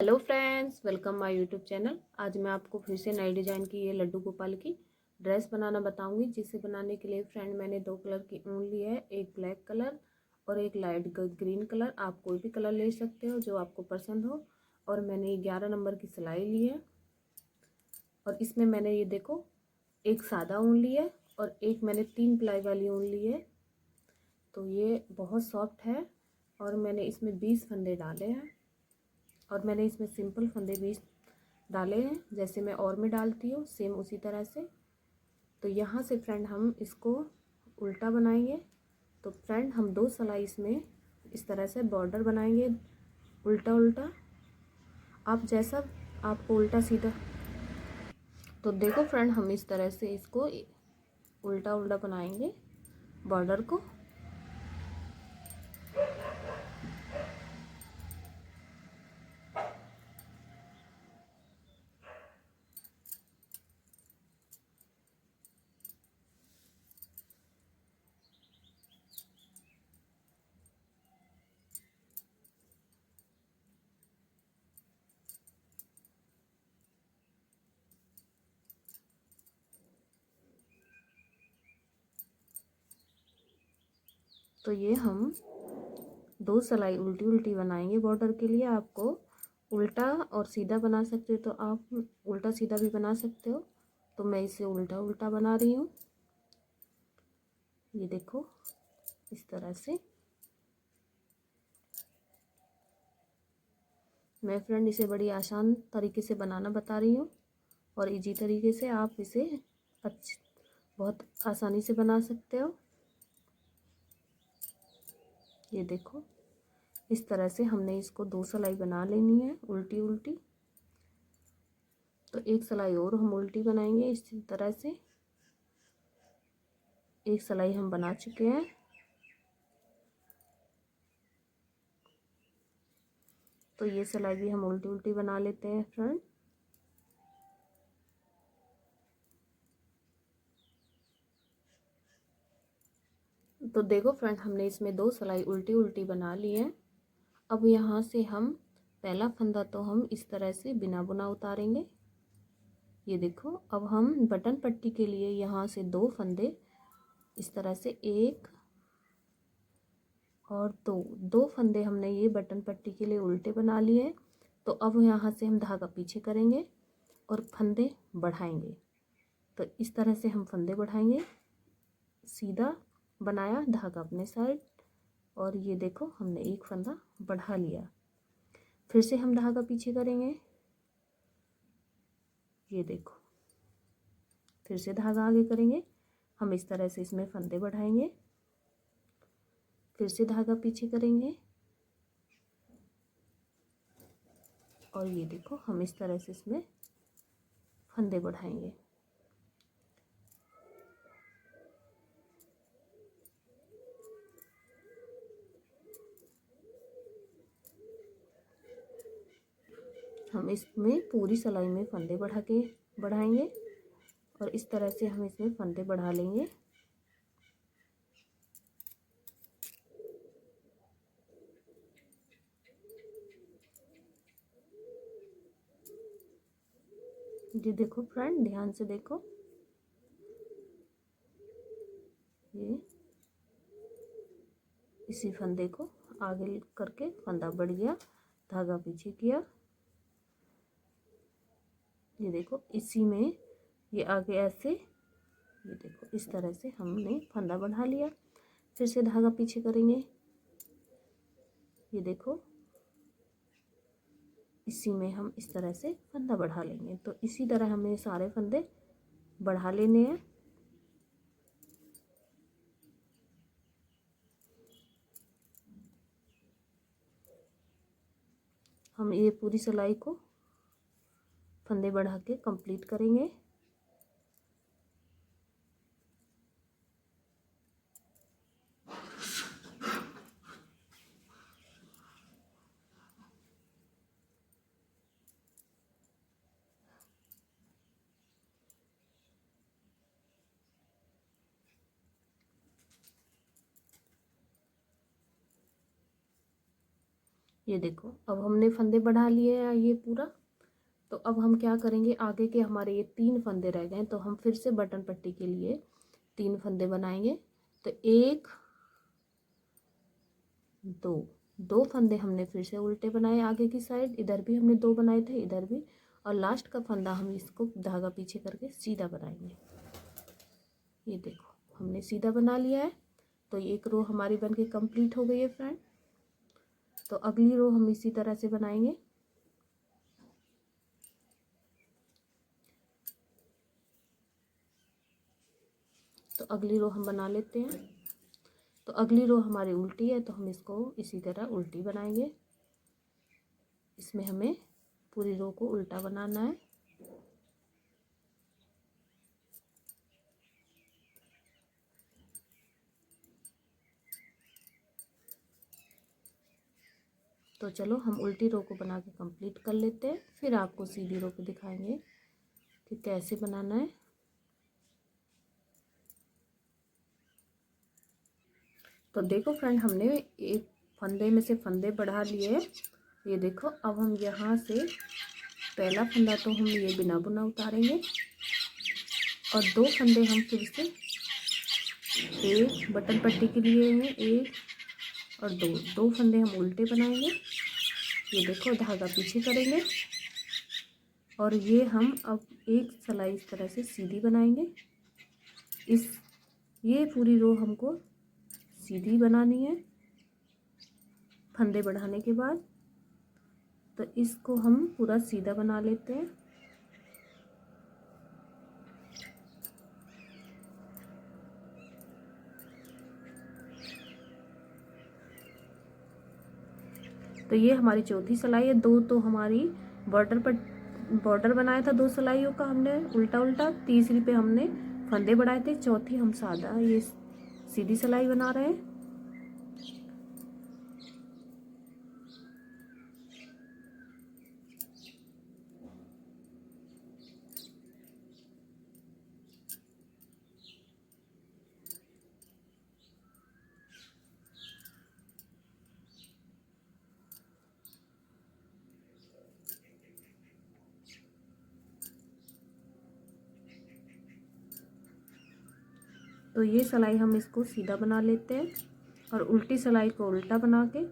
Hello friends, welcome my YouTube channel. आज मैं आपको फिर से नई डिज़ाइन की ये लड्डू गोपाल की ड्रेस बनाना बताऊंगी। जिसे बनाने के लिए फ्रेंड मैंने दो कलर की ऊन ली है, एक ब्लैक कलर और एक लाइट ग्रीन कलर। आप कोई भी कलर ले सकते हो जो आपको पसंद हो। और मैंने 11 नंबर की सिलाई ली है और इसमें मैंने ये देखो एक सादा ऊन ली है और एक मैंने 3 प्लाई वाली ऊन ली है। तो ये बहुत सॉफ्ट है और मैंने इसमें 20 फंदे डाले हैं और मैंने इसमें सिंपल फंदे 20 डाले हैं, जैसे मैं और में डालती हूँ सेम उसी तरह से। तो यहाँ से फ्रेंड हम इसको उल्टा बनाएंगे। तो फ्रेंड हम 2 सिलाई इसमें इस तरह से बॉर्डर बनाएंगे, उल्टा उल्टा। आप जैसा आपको उल्टा सीधा, तो देखो फ्रेंड हम इस तरह से इसको उल्टा उल्टा बनाएंगे बॉर्डर को। तो ये हम 2 सिलाई उल्टी उल्टी बनाएंगे बॉर्डर के लिए। आपको उल्टा और सीधा बना सकते हो तो आप उल्टा सीधा भी बना सकते हो। तो मैं इसे उल्टा उल्टा बना रही हूँ, ये देखो इस तरह से। मैं फ्रेंड इसे बड़ी आसान तरीके से बनाना बता रही हूँ और इजी तरीके से आप इसे बहुत आसानी से बना सकते हो। ये देखो इस तरह से हमने इसको 2 सिलाई बना लेनी है उल्टी उल्टी। तो एक सिलाई और हम उल्टी बनाएंगे इसी तरह से। एक सिलाई हम बना चुके हैं। तो ये सिलाई भी हम उल्टी उल्टी बना लेते हैं फ्रेंड। तो देखो फ्रेंड हमने इसमें 2 सिलाई उल्टी उल्टी बना ली है। अब यहाँ से हम पहला फंदा तो हम इस तरह से बिना बुना उतारेंगे। ये देखो अब हम बटन पट्टी के लिए यहाँ से 2 फंदे इस तरह से, एक और दो फंदे हमने ये बटन पट्टी के लिए उल्टे बना लिए। तो अब यहाँ से हम धागा पीछे करेंगे और फंदे बढ़ाएंगे। तो इस तरह से हम फंदे बढ़ाएंगे, सीधा बनाया धागा अपने साइड और ये देखो हमने एक फंदा बढ़ा लिया। फिर से हम धागा पीछे करेंगे, ये देखो फिर से धागा आगे करेंगे। हम इस तरह से इसमें फंदे बढ़ाएंगे, फिर से धागा पीछे करेंगे और ये देखो हम इस तरह से इसमें फंदे बढ़ाएंगे। हम इसमें पूरी सिलाई में फंदे बढ़ाएंगे और इस तरह से हम इसमें फंदे बढ़ा लेंगे। ये देखो फ्रेंड ध्यान से देखो, ये इसी फंदे को आगे करके फंदा बढ़ गया, धागा पीछे किया। ये देखो इसी में ये आगे ऐसे, ये देखो इस तरह से हमने फंदा बढ़ा लिया। फिर से धागा पीछे करेंगे, ये देखो इसी में हम इस तरह से फंदा बढ़ा लेंगे। तो इसी तरह हमें सारे फंदे बढ़ा लेने हैं। हम ये पूरी सिलाई को फंदे बढ़ा के कंप्लीट करेंगे। ये देखो अब हमने फंदे बढ़ा लिए हैं ये पूरा। तो अब हम क्या करेंगे, आगे के हमारे ये 3 फंदे रह गए तो हम फिर से बटन पट्टी के लिए 3 फंदे बनाएंगे। तो 1 2 2 फंदे हमने फिर से उल्टे बनाए आगे की साइड, इधर भी हमने 2 बनाए थे, इधर भी। और लास्ट का फंदा हम इसको धागा पीछे करके सीधा बनाएंगे। ये देखो हमने सीधा बना लिया है। तो एक रो हमारी बनके कंप्लीट हो गई है फ्रेंड। तो अगली रो हम इसी तरह से बनाएंगे। तो अगली रो हम बना लेते हैं। तो अगली रो हमारी उल्टी है तो हम इसको इसी तरह उल्टी बनाएंगे। इसमें हमें पूरी रो को उल्टा बनाना है। तो चलो हम उल्टी रो को बना के कंप्लीट कर लेते हैं, फिर आपको सीधी रो पे दिखाएंगे कि कैसे बनाना है। तो देखो फ्रेंड हमने एक फंदे में से फंदे बढ़ा लिए हैं। ये देखो अब हम यहाँ से पहला फंदा तो हम ये बिना बुना उतारेंगे और 2 फंदे हम फिर से, एक बटन पट्टी के लिए हैं, एक और 2 फंदे हम उल्टे बनाएंगे। ये देखो धागा पीछे करेंगे और ये हम अब एक सिलाई इस तरह से सीधी बनाएंगे। ये पूरी रो हमको सीधी बनानी है फंदे बढ़ाने के बाद। तो इसको हम पूरा सीधा बना लेते हैं। तो ये हमारी चौथी सिलाई है। 2 तो हमारी बॉर्डर बनाया था 2 सिलाइयों का हमने उल्टा उल्टा, तीसरी पे हमने फंदे बढ़ाए थे, चौथी हम सादा ये सीधी सिलाई बना रहे हैं। तो ये सिलाई हम इसको सीधा बना लेते हैं और उल्टी सिलाई को उल्टा बना के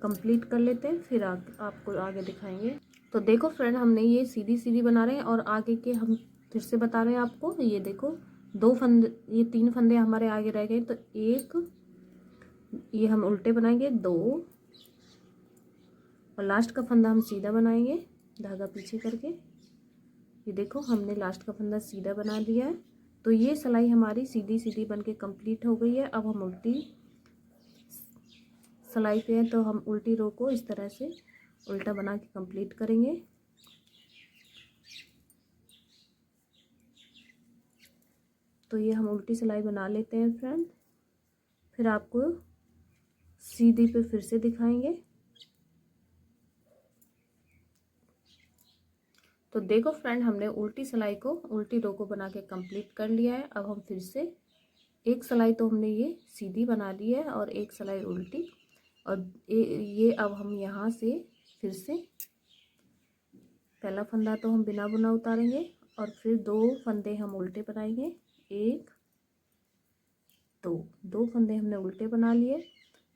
कंप्लीट कर लेते हैं, फिर आपको आगे दिखाएंगे। तो देखो फ्रेंड हमने ये सीधी सीधी बना रहे हैं और आगे के हम फिर से बता रहे हैं आपको। ये देखो 2 फंदे, ये 3 फंदे हमारे आगे रह गए। तो एक ये हम उल्टे बनाएंगे, 2 और लास्ट का फंदा हम सीधा बनाएंगे धागा पीछे करके। ये देखो हमने लास्ट का फंदा सीधा बना लिया है। तो ये सिलाई हमारी सीधी सीधी बनके कंप्लीट हो गई है। अब हम उल्टी सिलाई पे हैं तो हम उल्टी रो को इस तरह से उल्टा बना के कंप्लीट करेंगे। तो ये हम उल्टी सिलाई बना लेते हैं फ्रेंड, फिर आपको सीधी पे फिर से दिखाएंगे। तो देखो फ्रेंड हमने उल्टी सिलाई को उल्टी रो को बना के कंप्लीट कर लिया है। अब हम फिर से एक सिलाई तो हमने ये सीधी बना ली है और एक सिलाई उल्टी, और ये अब हम यहाँ से फिर से पहला फंदा तो हम बिना बुना उतारेंगे और फिर 2 फंदे हम उल्टे बनाएंगे, 1 2 फंदे हमने उल्टे बना लिए।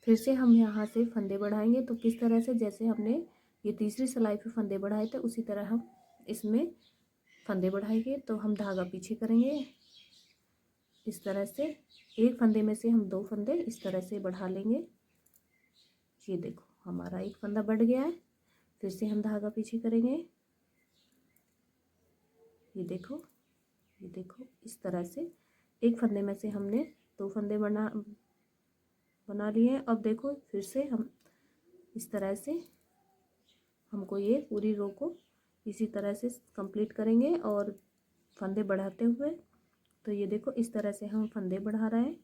फिर से हम यहाँ से फंदे बढ़ाएंगे। तो किस तरह से, जैसे हमने ये तीसरी सिलाई पे फंदे बढ़ाए थे उसी तरह हम इसमें फंदे बढ़ाएंगे। तो हम धागा पीछे करेंगे इस तरह से, एक फंदे में से हम 2 फंदे इस तरह से बढ़ा लेंगे। ये देखो हमारा एक फंदा बढ़ गया है। फिर से हम धागा पीछे करेंगे। ये देखो इस तरह से एक फंदे में से हमने 2 फंदे बना लिए हैं। अब देखो फिर से हम इस तरह से हमको ये पूरी रो को इसी तरह से कंप्लीट करेंगे और फंदे बढ़ाते हुए। तो ये देखो इस तरह से हम फंदे बढ़ा रहे हैं,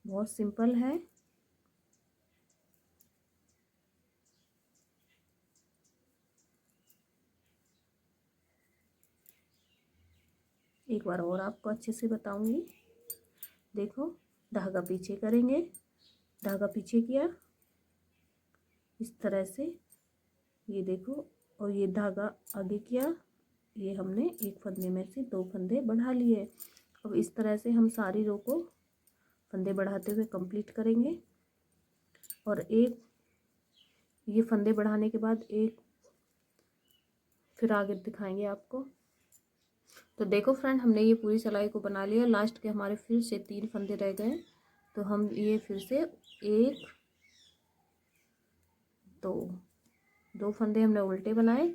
बहुत सिंपल है। एक बार और आपको अच्छे से बताऊंगी। देखो धागा पीछे करेंगे, धागा पीछे किया, इस तरह से, ये देखो। और ये धागा आगे किया, ये हमने एक फंदे में से 2 फंदे बढ़ा लिए। अब इस तरह से हम सारी रो को फंदे बढ़ाते हुए कंप्लीट करेंगे। और एक ये फंदे बढ़ाने के बाद एक फिर आगे दिखाएंगे आपको। तो देखो फ्रेंड, हमने ये पूरी सिलाई को बना लिया। लास्ट के हमारे फिर से 3 फंदे रह गए, तो हम ये फिर से 1 2 फंदे हमने उल्टे बनाए।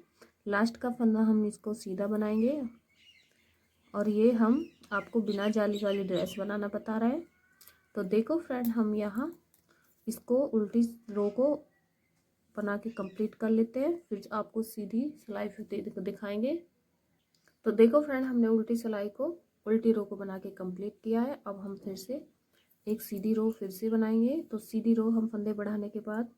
लास्ट का फंदा हम इसको सीधा बनाएंगे। और ये हम आपको बिना जाली वाली ड्रेस बनाना बता रहे हैं। तो देखो फ्रेंड, हम यहाँ इसको उल्टी रो को बना के कंप्लीट कर लेते हैं, फिर आपको सीधी सिलाई फिर दिखाएंगे। तो देखो फ्रेंड, हमने उल्टी सिलाई को उल्टी रो को बना के कंप्लीट किया है। अब हम फिर से एक सीधी रो फिर से बनाएंगे। तो सीधी रो हम फंदे बढ़ाने के बाद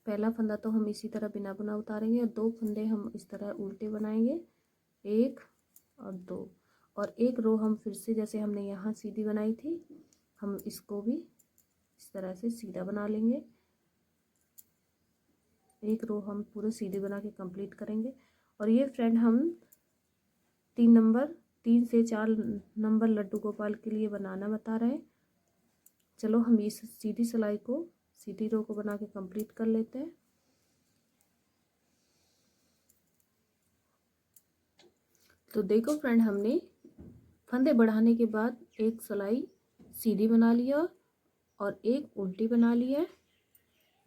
पहला फंदा तो हम इसी तरह बिना बुना उतारेंगे, और 2 फंदे हम इस तरह उल्टे बनाएंगे, 1 और 2। और एक रो हम फिर से जैसे हमने यहाँ सीधी बनाई थी, हम इसको भी इस तरह से सीधा बना लेंगे। एक रो हम पूरे सीधी बना के कंप्लीट करेंगे। और ये फ्रेंड हम 3 से 4 नंबर लड्डू गोपाल के लिए बनाना बता रहे हैं। चलो हम इस सीधी सिलाई को सीधी रो को बना के कंप्लीट कर लेते हैं। तो देखो फ्रेंड, हमने फंदे बढ़ाने के बाद एक सिलाई सीधी बना लिया और एक उल्टी बना लिया है,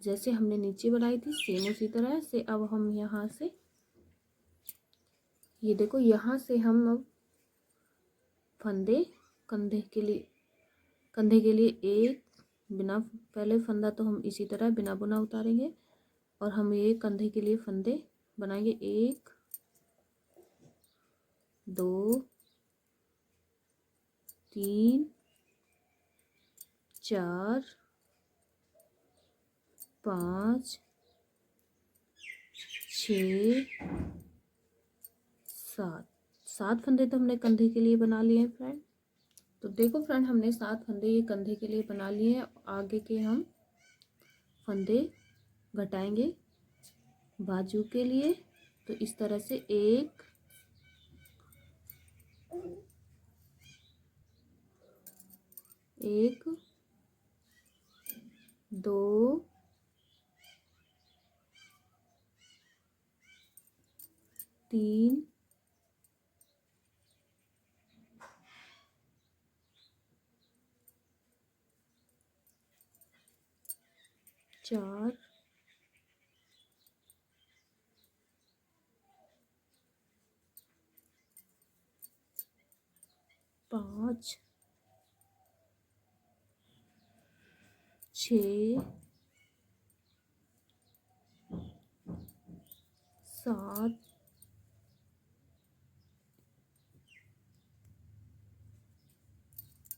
जैसे हमने नीचे बनाई थी सेम उसी तरह से। अब हम यहाँ से ये देखो, यहाँ से हम अब फंदे कंधे के लिए एक बिना, पहले फंदा तो हम इसी तरह बिना बुना उतारेंगे, और हम ये कंधे के लिए फंदे बनाएंगे 1 2 3 4 5 6 7 फंदे तो हमने कंधे के लिए बना लिए हैं फ्रेंड। तो देखो फ्रेंड, हमने 7 फंदे ये कंधे के लिए बना लिए हैं। आगे के हम फंदे घटाएंगे बाजू के लिए। तो इस तरह से 1 2 3 4 5 6 7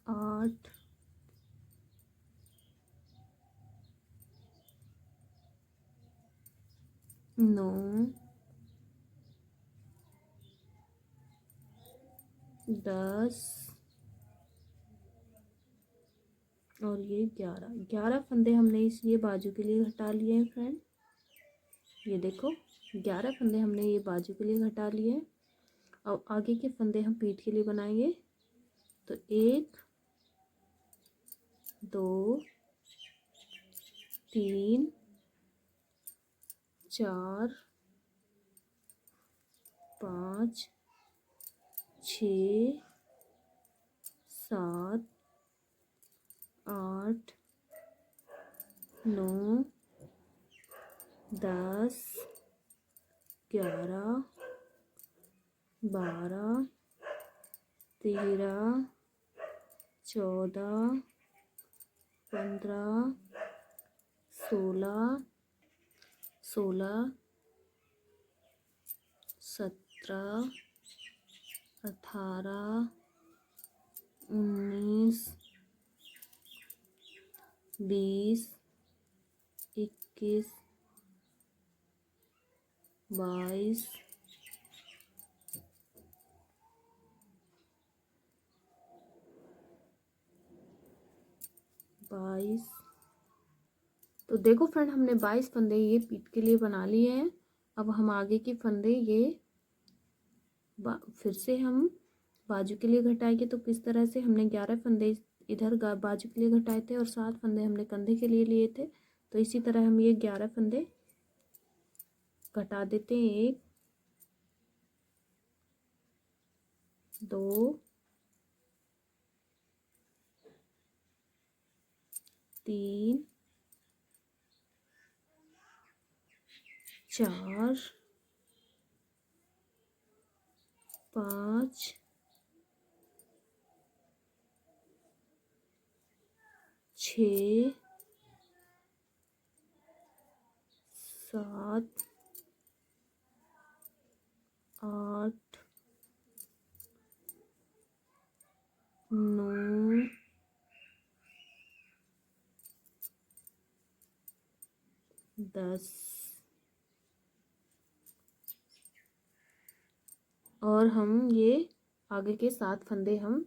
8 9 10 और ये 11 फंदे हमने ये बाजू के लिए घटा लिए हैं फ्रेंड। ये देखो, 11 फंदे हमने ये बाजू के लिए घटा लिए हैं। अब आगे के फंदे हम पीठ के लिए बनाएंगे। तो 1 2 3 4 5 6 7 8 9 10 11 12 13 14 15 16 17 18 19 20 21 22 22 तो देखो फ्रेंड, हमने 22 फंदे ये पीठ के लिए बना लिए हैं। अब हम आगे के फंदे ये फिर से हम बाजू के लिए घटाएंगे। तो किस तरह से हमने 11 फंदे इधर बाजू के लिए घटाए थे और 7 फंदे हमने कंधे के लिए लिए थे। तो इसी तरह हम ये 11 फंदे घटा देते हैं। 1 2 3 4 5 6 7 8 9 10 और हम ये आगे के 7 फंदे हम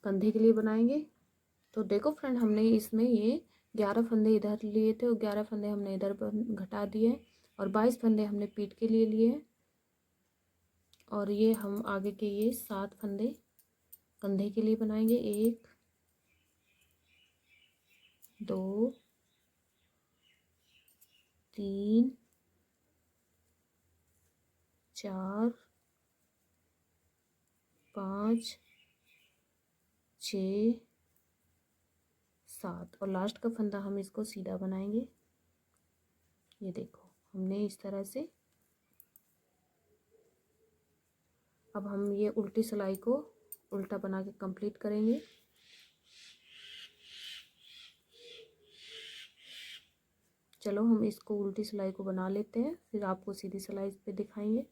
कंधे के लिए बनाएंगे। तो देखो फ्रेंड, हमने इसमें ये 11 फंदे इधर लिए थे और 11 फंदे हमने इधर घटा दिए और 22 फंदे हमने पीठ के लिए लिए और ये हम आगे के ये 7 फंदे कंधे के लिए बनाएंगे। 1 2 3 4 5 6 7 और लास्ट का फंदा हम इसको सीधा बनाएंगे। ये देखो हमने इस तरह से। अब हम ये उल्टी सिलाई को उल्टा बना के कंप्लीट करेंगे। चलो हम इसको उल्टी सिलाई को बना लेते हैं, फिर आपको सीधी सिलाई पे दिखाएंगे।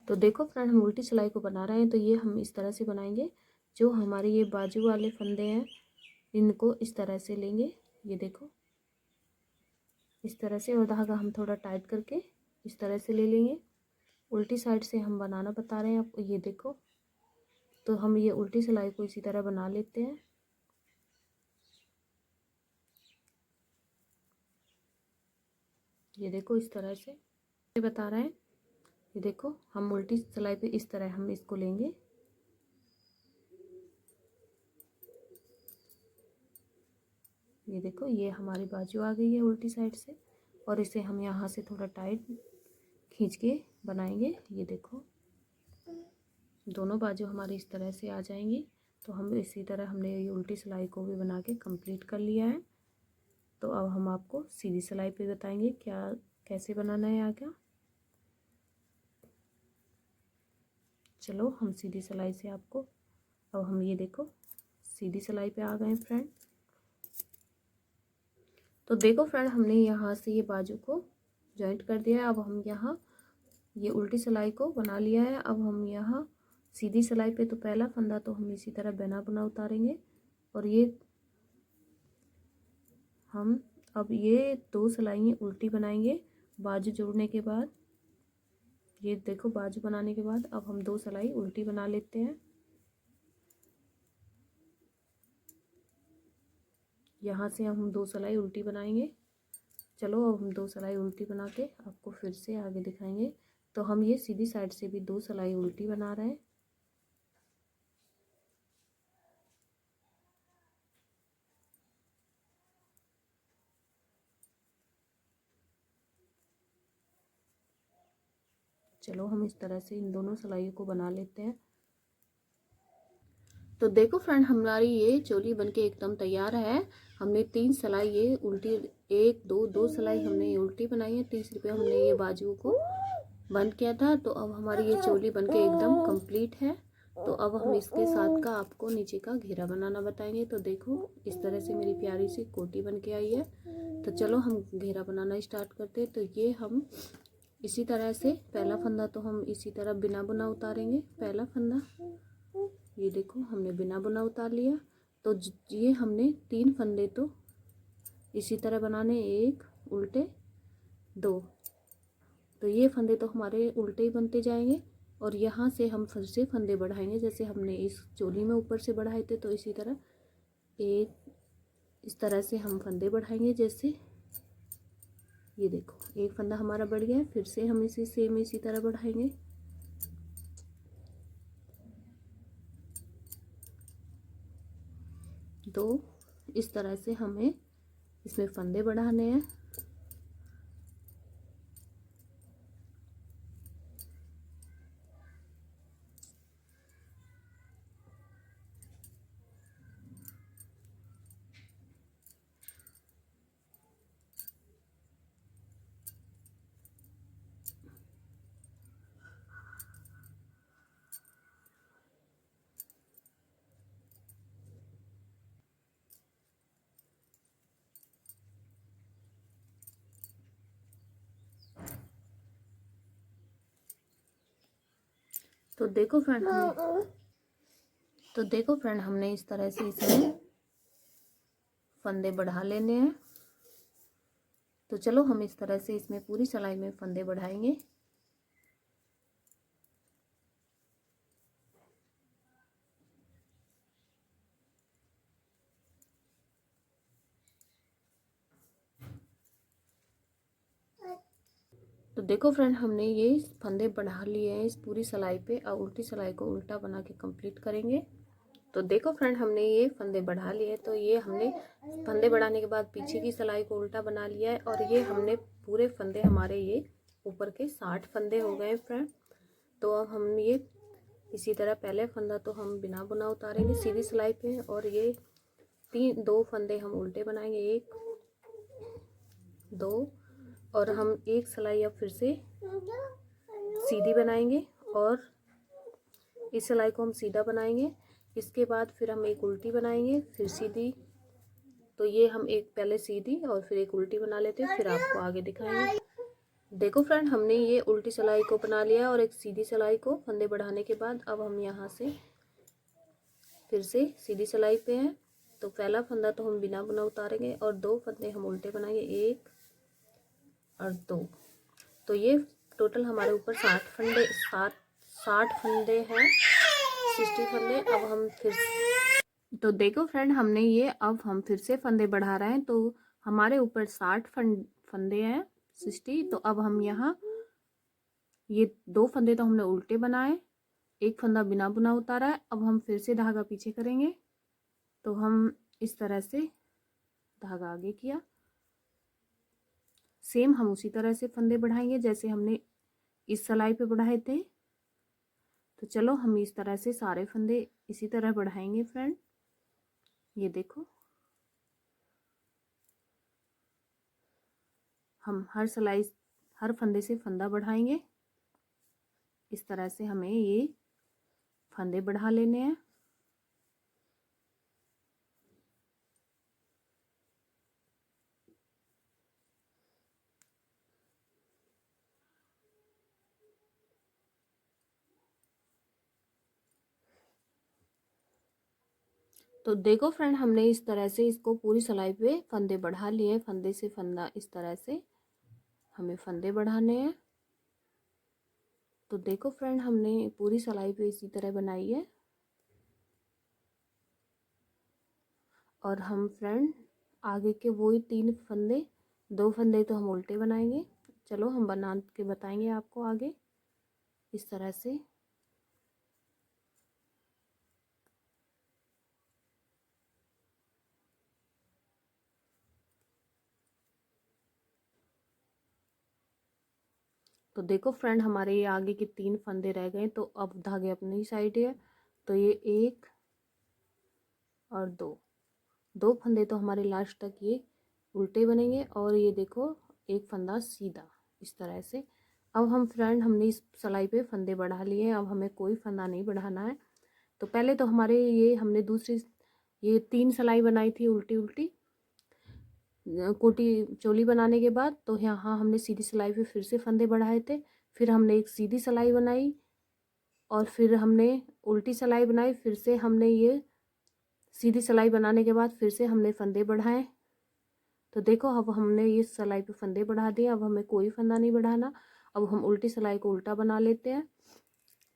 तो देखो फ्रेंड, हम उल्टी सिलाई को बना रहे हैं। तो ये हम इस तरह से बनाएंगे। जो हमारे ये बाजू वाले फंदे हैं इनको इस तरह से लेंगे। ये देखो इस तरह से, और धागा हम थोड़ा टाइट करके इस तरह से ले लेंगे। उल्टी साइड से हम बनाना बता रहे हैं आपको। ये देखो, तो हम ये उल्टी सिलाई को इसी तरह बना लेते हैं। ये देखो इस तरह से बता रहे हैं। ये देखो हम उल्टी सिलाई पे इस तरह हम इसको लेंगे। ये देखो ये हमारी बाजू आ गई है उल्टी साइड से और इसे हम यहाँ से थोड़ा टाइट खींच के बनाएंगे। ये देखो दोनों बाजू हमारी इस तरह से आ जाएंगी। तो हम इसी तरह हमने ये उल्टी सिलाई को भी बना के कंप्लीट कर लिया है। तो अब हम आपको सीधी सिलाई पे बताएंगे क्या कैसे बनाना है आगे। चलो हम सीधी सिलाई से आपको, अब हम ये देखो सीधी सिलाई पे आ गए फ्रेंड। तो देखो फ्रेंड, हमने यहाँ से ये बाजू को जॉइंट कर दिया है। अब हम यहाँ ये उल्टी सिलाई को बना लिया है। अब हम यहाँ सीधी सिलाई पे तो पहला फंदा तो हम इसी तरह बिना बुना उतारेंगे और ये हम अब ये 2 सिलाई उल्टी बनाएंगे बाजू जोड़ने के बाद। ये देखो बाजू बनाने के बाद अब हम 2 सिलाई उल्टी बना लेते हैं। यहाँ से हम 2 सिलाई उल्टी बनाएंगे। चलो अब हम 2 सिलाई उल्टी बना के आपको फिर से आगे दिखाएंगे। तो हम ये सीधी साइड से भी 2 सिलाई उल्टी बना रहे हैं। चलो हम इस तरह से इन दोनों सिलाइयों को बना लेते हैं। तो देखो फ्रेंड, हमारी ये चोली बनके एकदम तैयार है। हमने 3 सिलाई ये उल्टी 1 2 2 सिलाई हमने ये उल्टी बनाई है। तीसरी पे हमने ये बाजू को बंद किया था। तो अब हमारी ये चोली बनके एकदम कंप्लीट है। तो अब हम इसके साथ का आपको नीचे का घेरा बनाना बताएंगे। तो देखो इस तरह से मेरी प्यारी सी कोटी बन के आई है। तो चलो हम घेरा बनाना स्टार्ट करते हैं। तो ये हम इसी तरह से पहला फंदा तो हम इसी तरह बिना बुना उतारेंगे। पहला फंदा ये देखो हमने बिना बुना उतार लिया। तो ये हमने 3 फंदे तो इसी तरह बनाने, 1 उल्टे 2। तो ये फंदे तो हमारे उल्टे ही बनते जाएंगे और यहाँ से हम फिर से फंदे बढ़ाएंगे जैसे हमने इस चोली में ऊपर से बढ़ाए थे। तो इसी तरह एक इस तरह से हम फंदे बढ़ाएंगे जैसे ये देखो एक फंदा हमारा बढ़ गया है। फिर से हम इसे सेम इसी तरह बढ़ाएंगे। तो इस तरह से हमें इसमें फंदे बढ़ाने हैं। तो देखो फ्रेंड हमने इस तरह से इसमें फंदे बढ़ा लेने हैं। तो चलो हम इस तरह से इसमें पूरी सिलाई में फंदे बढ़ाएंगे। तो देखो फ्रेंड हमने ये फंदे बढ़ा लिए हैं इस पूरी सिलाई पे। और उल्टी सिलाई को उल्टा बना के कंप्लीट करेंगे। तो देखो फ्रेंड हमने ये फंदे बढ़ा लिए। तो ये हमने फंदे बढ़ाने के बाद पीछे की सिलाई को उल्टा बना लिया है। और ये हमने पूरे फंदे हमारे ये ऊपर के 60 फंदे हो गए फ्रेंड। तो अब हम ये इसी तरह पहले फंदा तो हम बिना बुना उतारेंगे सीधी सिलाई पे। और ये 2 फंदे हम उल्टे बनाएंगे, 1 2, और हम एक सिलाई अब फिर से सीधी बनाएंगे और इस सिलाई को हम सीधा बनाएंगे। इसके बाद फिर हम एक उल्टी बनाएंगे, फिर सीधी। तो ये हम एक पहले सीधी और फिर एक उल्टी बना लेते हैं, फिर आपको आगे दिखाएंगे। देखो फ्रेंड हमने ये उल्टी सिलाई को बना लिया और एक सीधी सिलाई को फंदे बढ़ाने के बाद अब हम यहाँ से फिर से सीधी सिलाई पे हैं। तो पहला फंदा तो हम बिना बुना उतारेंगे और 2 फंदे हम उल्टे बनाएंगे, 1 और 2। तो ये टोटल हमारे ऊपर 60 फंदे हैं, 60 फंदे। अब हम फिर तो देखो फ्रेंड हमने ये अब हम फिर से फंदे बढ़ा रहे हैं। तो हमारे ऊपर 60 फंदे हैं, 60। तो अब हम यहाँ ये 2 फंदे तो हमने उल्टे बनाए, एक फंदा बिना बुना उतारा है। अब हम फिर से धागा पीछे करेंगे। तो हम इस तरह से धागा आगे किया, सेम हम उसी तरह से फंदे बढ़ाएंगे जैसे हमने इस सिलाई पे बढ़ाए थे। तो चलो हम इस तरह से सारे फंदे इसी तरह बढ़ाएंगे फ्रेंड। ये देखो हम हर फंदे से फंदा बढ़ाएंगे। इस तरह से हमें ये फंदे बढ़ा लेने हैं। तो देखो फ्रेंड हमने इस तरह से इसको पूरी सिलाई पे फंदे बढ़ा लिए। फंदे से फंदा इस तरह से हमें फंदे बढ़ाने हैं। तो देखो फ्रेंड हमने पूरी सिलाई पे इसी तरह बनाई है। और हम फ्रेंड आगे के वही 3 फंदे, 2 फंदे तो हम उल्टे बनाएंगे। चलो हम बना के बताएंगे आपको आगे इस तरह से। तो देखो फ्रेंड हमारे ये आगे के 3 फंदे रह गए। तो अब धागे अपनी साइड है। तो ये 1 और 2 फंदे तो हमारे लास्ट तक ये उल्टे बनेंगे। और ये देखो एक फंदा सीधा इस तरह से। अब हम फ्रेंड हमने इस सिलाई पे फंदे बढ़ा लिए हैं। अब हमें कोई फंदा नहीं बढ़ाना है। तो पहले तो हमारे ये हमने दूसरी ये 3 सिलाई बनाई थी उल्टी उल्टी कोटी चोली बनाने के बाद। तो यहाँ हमने सीधी सिलाई पे फिर से फंदे बढ़ाए थे। फिर हमने एक सीधी सिलाई बनाई और फिर हमने उल्टी सिलाई बनाई। फिर से हमने ये सीधी सिलाई बनाने के बाद फिर से हमने फंदे बढ़ाए। तो देखो अब हमने ये सिलाई पे फंदे बढ़ा दिए। अब हमें कोई फंदा नहीं बढ़ाना। अब हम उल्टी सिलाई को उल्टा बना लेते हैं।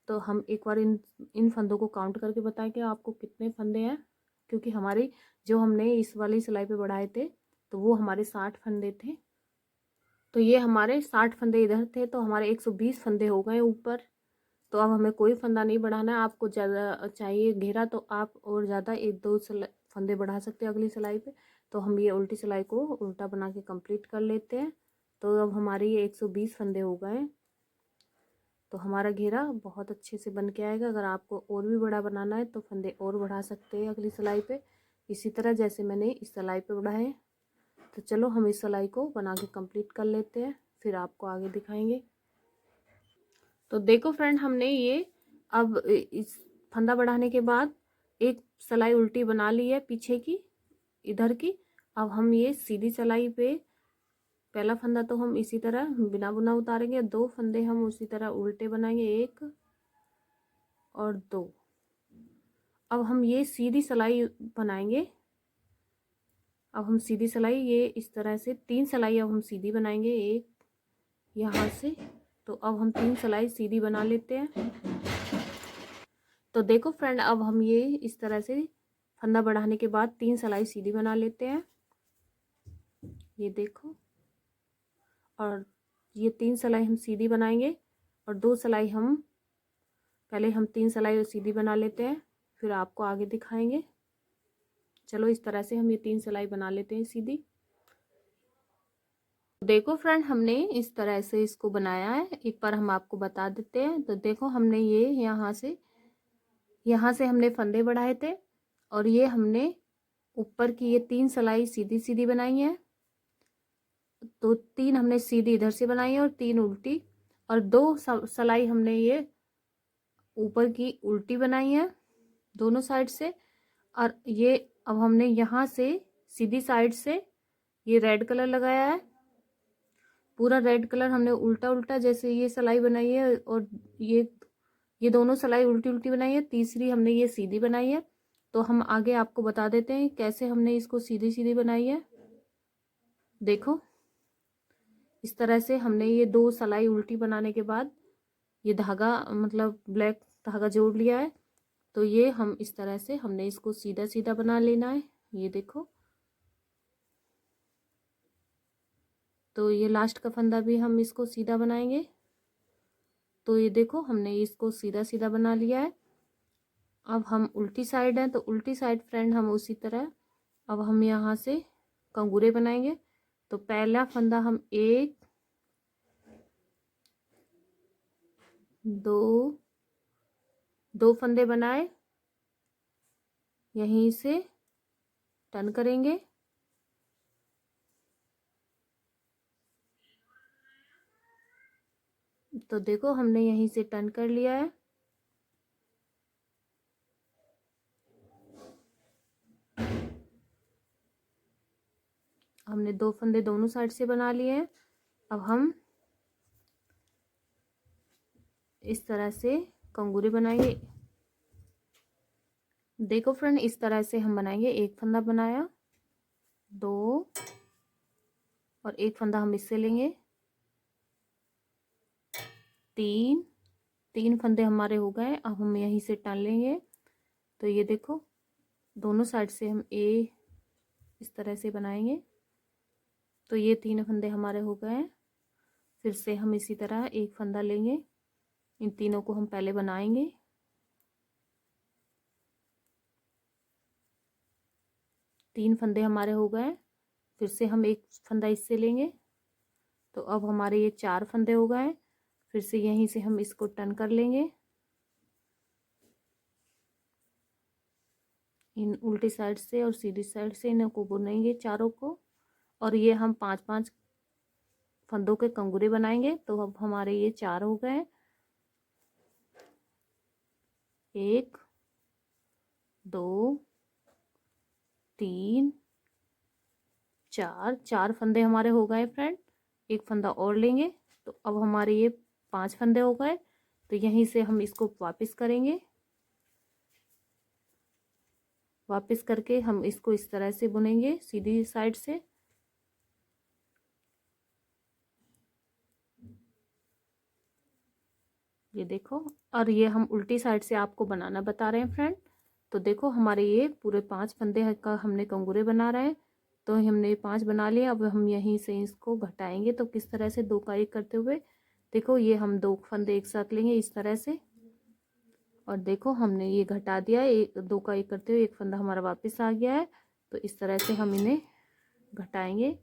तो हम एक बार इन फंदों को काउंट करके बताएं कि आपको कितने फंदे हैं। क्योंकि हमारी जो हमने इस वाली सिलाई पे बढ़ाए थे तो वो हमारे 60 फंदे थे। तो ये हमारे 60 फंदे इधर थे, तो हमारे 120 फंदे हो गए ऊपर। तो अब हमें कोई फंदा नहीं बढ़ाना है। आपको ज़्यादा चाहिए घेरा तो आप और ज़्यादा 1-2 फंदे बढ़ा सकते हैं अगली सिलाई पे। तो हम ये उल्टी सिलाई को उल्टा बना के कंप्लीट कर लेते हैं। तो अब हमारे ये 120 फंदे हो गए। तो हमारा घेरा बहुत अच्छे से बन के आएगा। अगर आपको और भी बड़ा बनाना है तो फंदे और बढ़ा सकते हैं अगली सिलाई पे, इसी तरह जैसे मैंने इस सिलाई पे बढ़ाए। तो चलो हम इस सिलाई को बना के कंप्लीट कर लेते हैं, फिर आपको आगे दिखाएंगे। तो देखो फ्रेंड, हमने ये अब इस फंदा बढ़ाने के बाद एक सिलाई उल्टी बना ली है पीछे की, इधर की। अब हम ये सीधी सिलाई पे पहला फंदा तो हम इसी तरह बिना बुना उतारेंगे, 2 फंदे हम उसी तरह उल्टे बनाएंगे, 1 और 2। अब हम ये सीधी सिलाई बनाएंगे। अब हम सीधी सिलाई ये इस तरह से 3 सिलाई अब हम सीधी बनाएंगे, एक यहाँ से। तो अब हम 3 सिलाई सीधी बना लेते हैं। तो देखो फ्रेंड, अब हम ये इस तरह से फंदा बढ़ाने के बाद 3 सिलाई सीधी बना लेते हैं, ये देखो। और ये 3 सिलाई हम सीधी बनाएंगे और 2 सिलाई हम पहले हम 3 सिलाई सीधी बना लेते हैं, फिर आपको आगे दिखाएंगे। चलो इस तरह से हम ये 3 सिलाई बना लेते हैं सीधी। देखो फ्रेंड, हमने इस तरह से इसको बनाया है, एक बार हम आपको बता देते हैं। तो देखो हमने ये यहाँ से हमने फंदे बढ़ाए थे और ये हमने ऊपर की ये 3 सिलाई सीधी सीधी बनाई है। तो 3 हमने सीधी इधर से बनाई है और 3 उल्टी, और 2 सिलाई हमने ये ऊपर की उल्टी बनाई है दोनों साइड से। और ये अब हमने यहाँ से सीधी साइड से ये रेड कलर लगाया है, पूरा रेड कलर हमने उल्टा उल्टा जैसे ये सिलाई बनाई है। और ये दोनों सिलाई उल्टी उल्टी बनाई है, तीसरी हमने ये सीधी बनाई है। तो हम आगे आपको बता देते हैं कैसे हमने इसको सीधी सीधी बनाई है। देखो इस तरह से हमने ये 2 सिलाई उल्टी बनाने के बाद ये धागा मतलब ब्लैक धागा जोड़ लिया है। तो ये हम इस तरह से हमने इसको सीधा सीधा बना लेना है, ये देखो। तो ये लास्ट का फंदा भी हम इसको सीधा बनाएंगे। तो ये देखो हमने इसको सीधा सीधा बना लिया है। अब हम उल्टी साइड है, तो उल्टी साइड फ्रेंड हम उसी तरह अब हम यहाँ से कंगूरे बनाएंगे। तो पहला फंदा हम 1 2 फंदे बनाए, यहीं से टर्न करेंगे। तो देखो हमने यहीं से टर्न कर लिया है। हमने 2 फंदे दोनों साइड से बना लिए हैं। अब हम इस तरह से कंगूरे बनाएंगे। देखो फ्रेंड, इस तरह से हम बनाएंगे। एक फंदा बनाया, 2 और एक फंदा हम इससे लेंगे, 3 फंदे हमारे हो गए। अब हम यहीं से टान लेंगे। तो ये देखो दोनों साइड से हम इस तरह से बनाएंगे। तो ये 3 फंदे हमारे हो गए। फिर से हम इसी तरह एक फंदा लेंगे, इन तीनों को हम पहले बनाएंगे। तीन फंदे हमारे हो गए। फिर से हम एक फंदा इससे लेंगे। तो अब हमारे ये 4 फंदे हो गए। फिर से यहीं से हम इसको टर्न कर लेंगे, इन उल्टी साइड से और सीधी साइड से इनको बुनेंगे चारों को। और ये हम 5-5 फंदों के कंगूरे बनाएंगे। तो अब हमारे ये 4 हो गए, 1 2 3 4 फंदे हमारे हो गए फ्रेंड। एक फंदा और लेंगे। तो अब हमारे ये 5 फंदे हो गए। तो यहीं से हम इसको वापस करेंगे। वापस करके हम इसको इस तरह से बुनेंगे सीधी साइड से। ये देखो, और ये हम उल्टी साइड से आपको बनाना बता रहे हैं फ्रेंड। तो देखो हमारे ये पूरे 5 फंदे का हमने कंगूरे बना रहे हैं। तो हमने 5 बना लिए। अब हम यहीं से इसको घटाएंगे, तो किस तरह से 2 का 1 करते हुए, देखो ये हम 2 फंदे एक साथ लेंगे इस तरह से, और देखो हमने ये घटा दिया, 2 का 1 करते हुए एक फंदा हमारा वापस आ गया है। तो इस तरह से हम इन्हें घटाएंगे।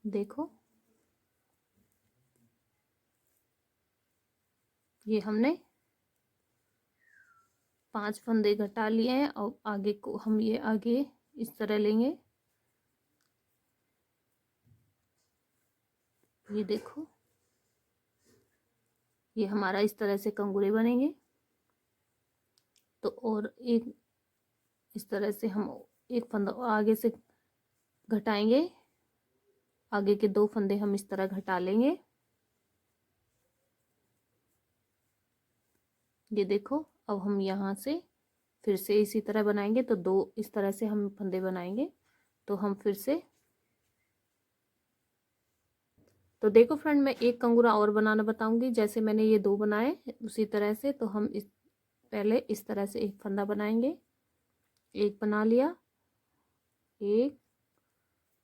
देखो ये हमने 5 फंदे घटा लिए हैं, और आगे को हम ये आगे इस तरह लेंगे। ये देखो ये हमारा इस तरह से कंगूरे बनेंगे। तो और एक इस तरह से हम एक फंदा आगे से घटाएंगे, आगे के 2 फंदे हम इस तरह घटा लेंगे। ये देखो अब हम यहाँ से फिर से इसी तरह बनाएंगे, तो 2 इस तरह से हम फंदे बनाएंगे। तो हम फिर से, तो देखो फ्रेंड मैं एक कंगूरा और बनाना बताऊंगी। जैसे मैंने ये 2 बनाए उसी तरह से, तो हम इस पहले इस तरह से एक फंदा बनाएंगे, एक बना लिया, एक,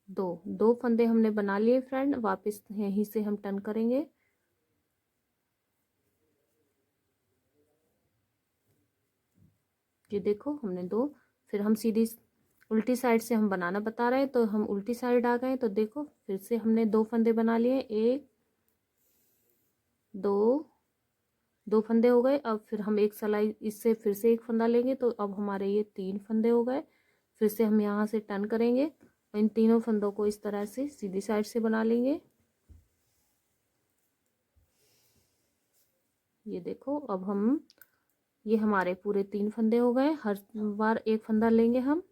दो फंदे हमने बना लिए फ्रेंड। वापस यहीं से हम टर्न करेंगे, ये देखो हमने 2। फिर हम सीधी उल्टी साइड से हम बनाना बता रहे हैं, तो हम उल्टी साइड आ गए। तो देखो फिर से हमने 2 फंदे बना लिए, एक, दो फंदे हो गए। अब फिर हम एक सिलाई इससे फिर से एक फंदा लेंगे, तो अब हमारे ये 3 फंदे हो गए। फिर से हम यहाँ से टर्न करेंगे और इन तीनों फंदों को इस तरह से सीधी साइड से बना लेंगे। ये देखो अब हम, ये हमारे पूरे 3 फंदे हो गए। हर बार एक फंदा लेंगे हम,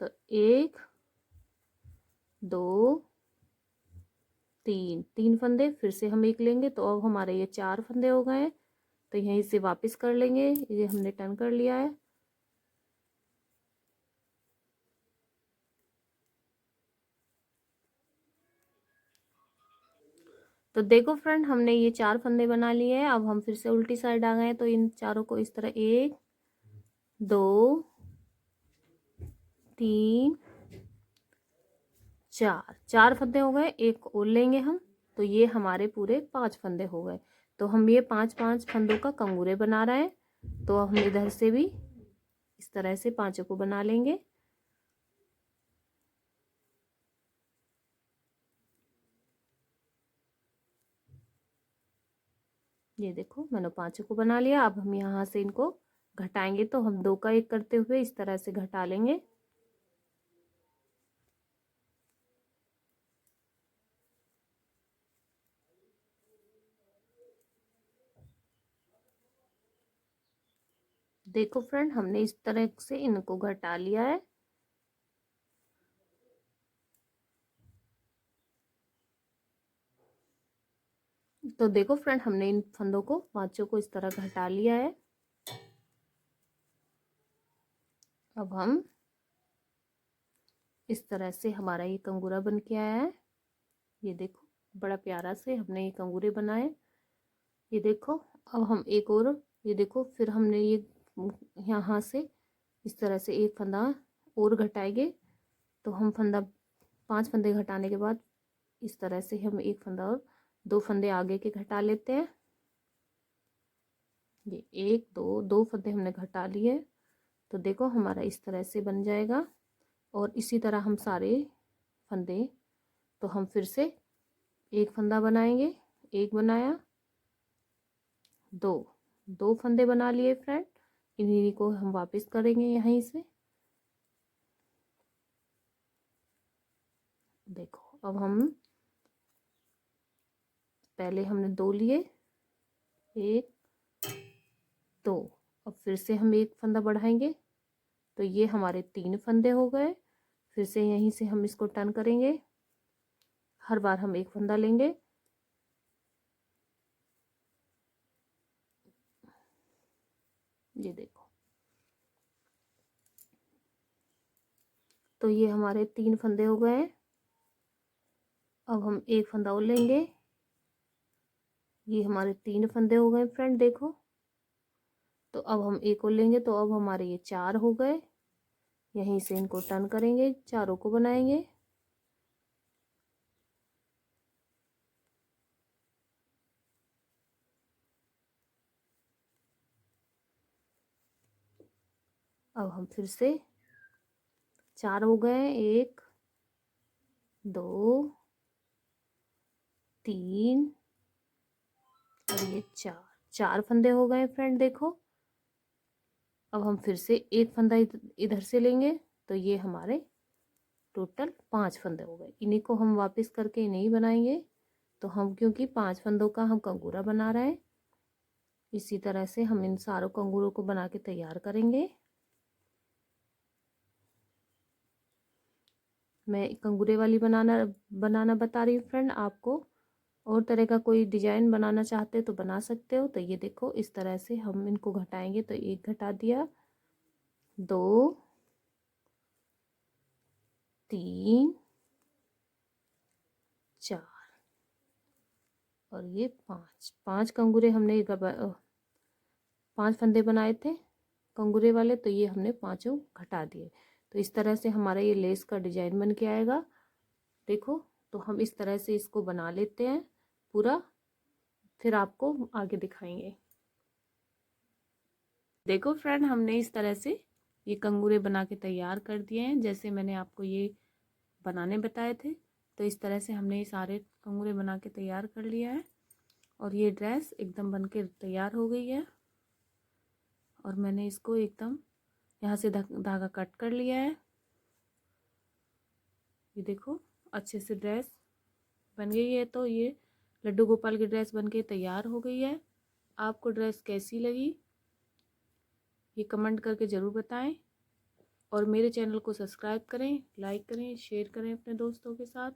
तो 1, 2, 3 फंदे, फिर से हम एक लेंगे, तो अब हमारे ये 4 फंदे हो गए। तो यहीं से वापस कर लेंगे, ये हमने टर्न कर लिया है। तो देखो फ्रेंड हमने ये 4 फंदे बना लिए हैं। अब हम फिर से उल्टी साइड आ गए, तो इन चारों को इस तरह 1, 2, 3, 4 फंदे हो गए। एक और लेंगे हम, तो ये हमारे पूरे 5 फंदे हो गए। तो हम ये 5 फंदों का कंगूरे बना रहे हैं। तो हम इधर से भी इस तरह से 5 को बना लेंगे। ये देखो मैंने 5 को बना लिया। अब हम यहाँ से इनको घटाएंगे, तो हम 2 का 1 करते हुए इस तरह से घटा लेंगे। देखो फ्रेंड हमने इस तरह से इनको घटा लिया है। तो देखो फ्रेंड हमने इन फंदों को 5 को इस तरह घटा लिया है। अब हम इस तरह से हमारा ये कंगूरा बन के आया है। ये देखो बड़ा प्यारा से हमने ये कंगूरे बनाए। ये देखो अब हम एक और, ये देखो फिर हमने ये यहाँ से इस तरह से एक फंदा और घटाएंगे। तो हम 5 फंदे घटाने के बाद इस तरह से हम एक फंदा और 2 फंदे आगे के घटा लेते हैं। ये 1, 2 फंदे हमने घटा लिए। तो देखो हमारा इस तरह से बन जाएगा। और इसी तरह हम सारे फंदे, तो हम फिर से एक फंदा बनाएंगे, एक बनाया, 2 फंदे बना लिए फ्रेंड। इन्हीं को हम वापस करेंगे यहीं से। देखो अब हम पहले हमने 2 लिए, 1, 2। अब फिर से हम एक फंदा बढ़ाएंगे, तो ये हमारे 3 फंदे हो गए। फिर से यहीं से हम इसको टर्न करेंगे, हर बार हम एक फंदा लेंगे। ये देखो तो ये हमारे 3 फंदे हो गए। अब हम एक फंदा और लेंगे, ये हमारे 3 फंदे हो गए फ्रेंड देखो। तो अब हम एक और लेंगे, तो अब हमारे ये 4 हो गए। यहीं से इनको टर्न करेंगे, चारों को बनाएंगे। अब हम फिर से 4 हो गए, 1 2 3 और ये 4 फंदे हो गए फ्रेंड, देखो। अब हम फिर से एक फंदा इधर से लेंगे, तो ये हमारे टोटल 5 फंदे हो गए। इन्हीं को हम वापस करके नहीं बनाएंगे, तो हम क्योंकि 5 फंदों का हम कंगूरा बना रहे हैं, इसी तरह से हम इन सारों कंगूरों को बना के तैयार करेंगे। मैं कंगूरे वाली बनाना बता रही हूँ फ्रेंड आपको। और तरह का कोई डिजाइन बनाना चाहते तो बना सकते हो। तो ये देखो, इस तरह से हम इनको घटाएंगे, तो 1 घटा दिया, 2 3 4 और ये 5 कंगूरे हमने 5 फंदे बनाए थे कंगूरे वाले, तो ये हमने 5 घटा दिए। तो इस तरह से हमारा ये लेस का डिजाइन बन के आएगा, देखो। तो हम इस तरह से इसको बना लेते हैं पूरा, फिर आपको आगे दिखाएंगे। देखो फ्रेंड, हमने इस तरह से ये कंगूरे बना के तैयार कर दिए हैं, जैसे मैंने आपको ये बनाने बताए थे। तो इस तरह से हमने ये सारे कंगूरे बना के तैयार कर लिया है, और ये ड्रेस एकदम बन के तैयार हो गई है। और मैंने इसको एकदम यहाँ से धागा कट कर लिया है। ये देखो, अच्छे से ड्रेस बन गई है। तो ये लड्डू गोपाल की ड्रेस बन के तैयार हो गई है। आपको ड्रेस कैसी लगी ये कमेंट करके ज़रूर बताएं, और मेरे चैनल को सब्सक्राइब करें, लाइक करें, शेयर करें अपने दोस्तों के साथ।